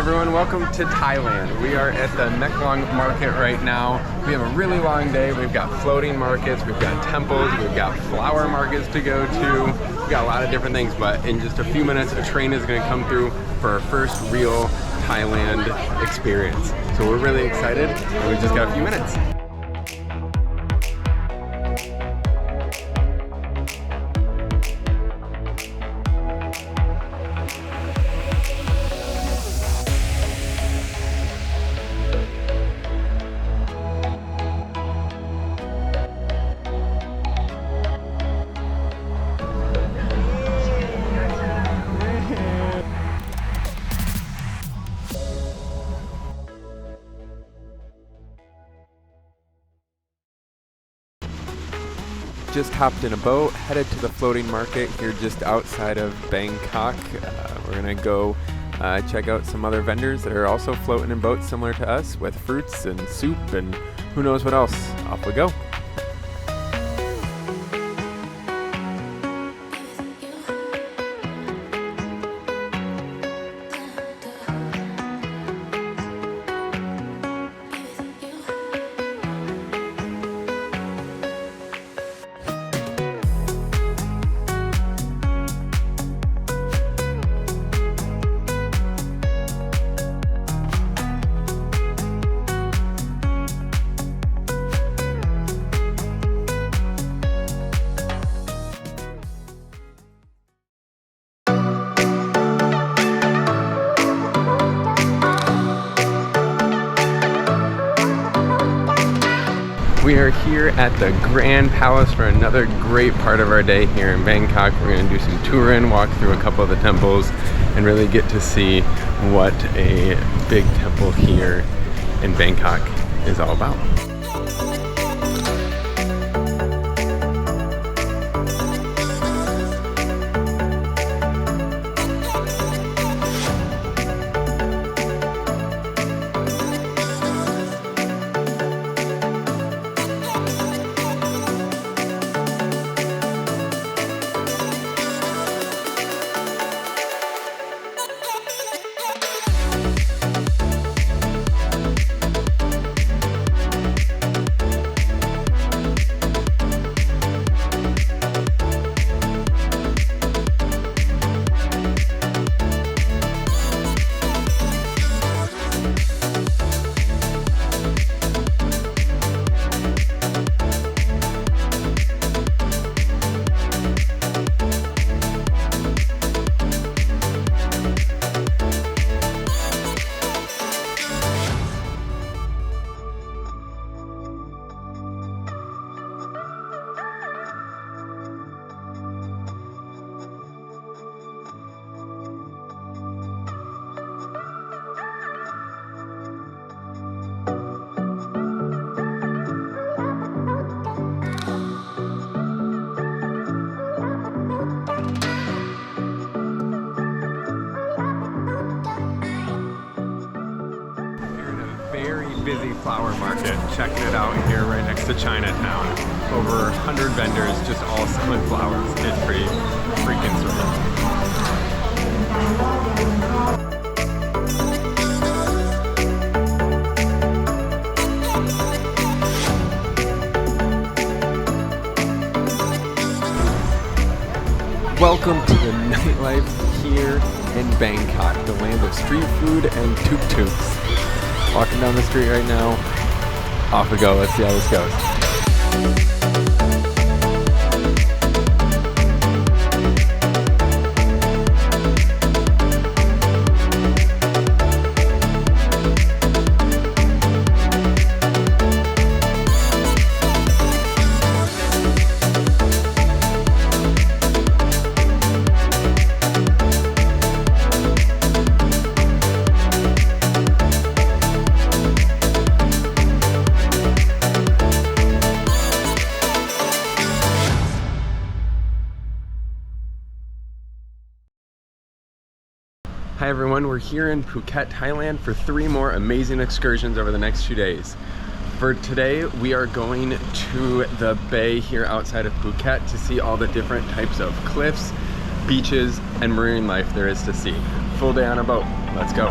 everyone, welcome to Thailand. We are at the Maeklong market right now. We have a really long day. We've got floating markets, we've got temples, we've got flower markets to go to. We've got a lot of different things, but in just a few minutes a train is going to come through for our first real Thailand experience. So we're really excited and we've just got a few minutes. Just hopped in a boat, headed to the floating market here just outside of Bangkok. We're gonna go check out some other vendors that are also floating in boats similar to us with fruits and soup and who knows what else. Off we go. We are here at the Grand Palace for another great part of our day here in Bangkok. We're going to do some touring, walk through a couple of the temples, and really get to see what a big temple here in Bangkok is all about. Busy flower market, checking it out here right next to Chinatown. Over 100 vendors just all selling flowers. It's pretty freaking surreal. Welcome to the nightlife here in Bangkok, the land of street food and tuk-tuks. Walking down the street right now. Off we go. Let's see how this goes. Hi everyone, we're here in Phuket, Thailand for 3 more amazing excursions over the next 2 days. For today, we are going to the bay here outside of Phuket to see all the different types of cliffs, beaches, and marine life there is to see. Full day on a boat. Let's go.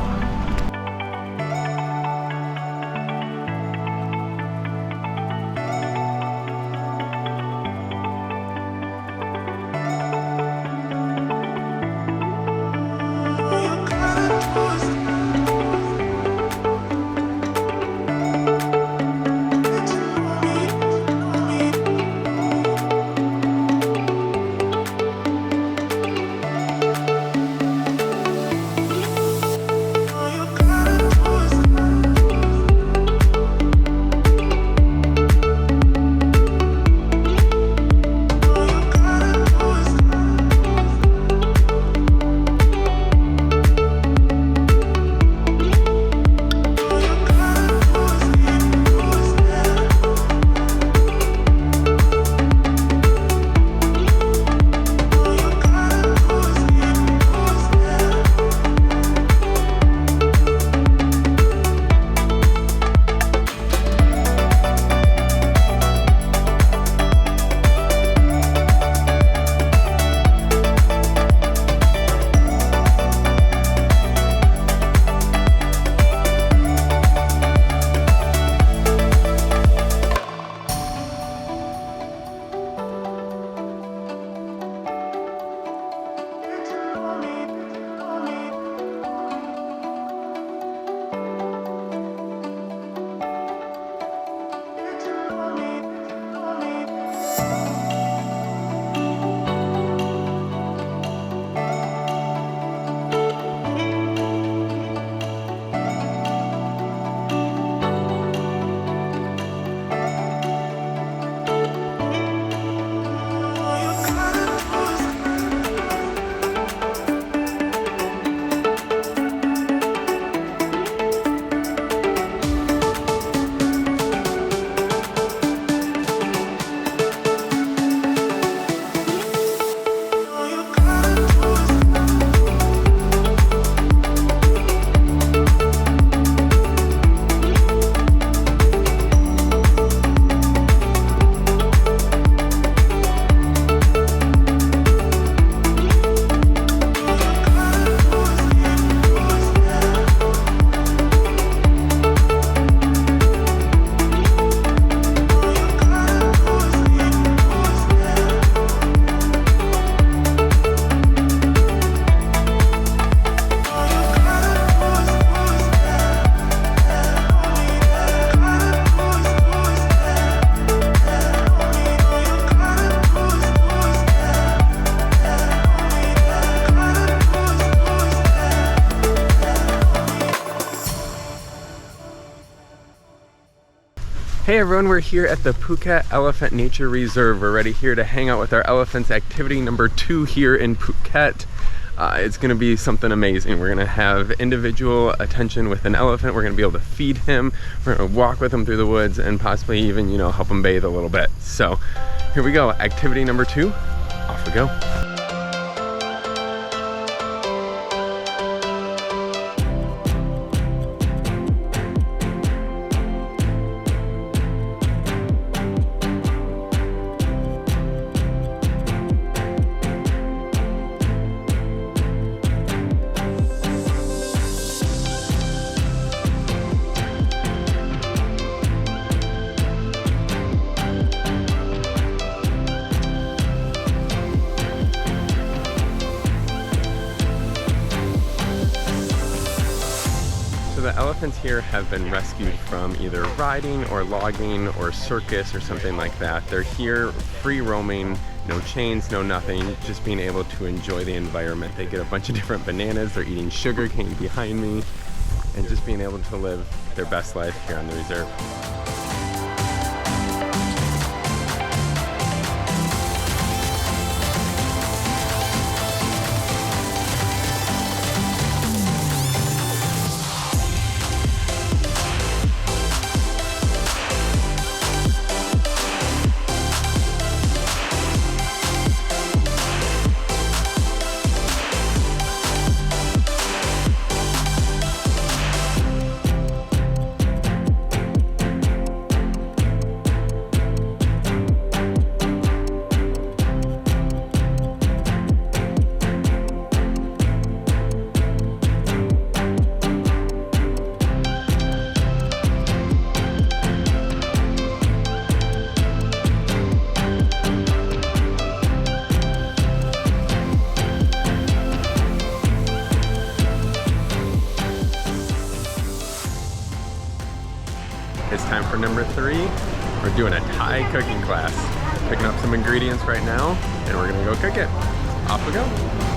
Hey everyone, we're here at the Phuket Elephant Nature Reserve. We're ready here to hang out with our elephants. Activity number 2 here in Phuket. It's gonna be something amazing. We're gonna have individual attention with an elephant. We're gonna be able to feed him. We're gonna walk with him through the woods and possibly even, you know, help him bathe a little bit. So here we go, activity number 2, off we go. The elephants here have been rescued from either riding or logging or circus or something like that. They're here free roaming, no chains, no nothing, just being able to enjoy the environment. They get a bunch of different bananas, they're eating sugar cane behind me, and just being able to live their best life here on the reserve. It's time for number 3. We're doing a Thai cooking class. Picking up some ingredients right now, and we're gonna go cook it. Off we go.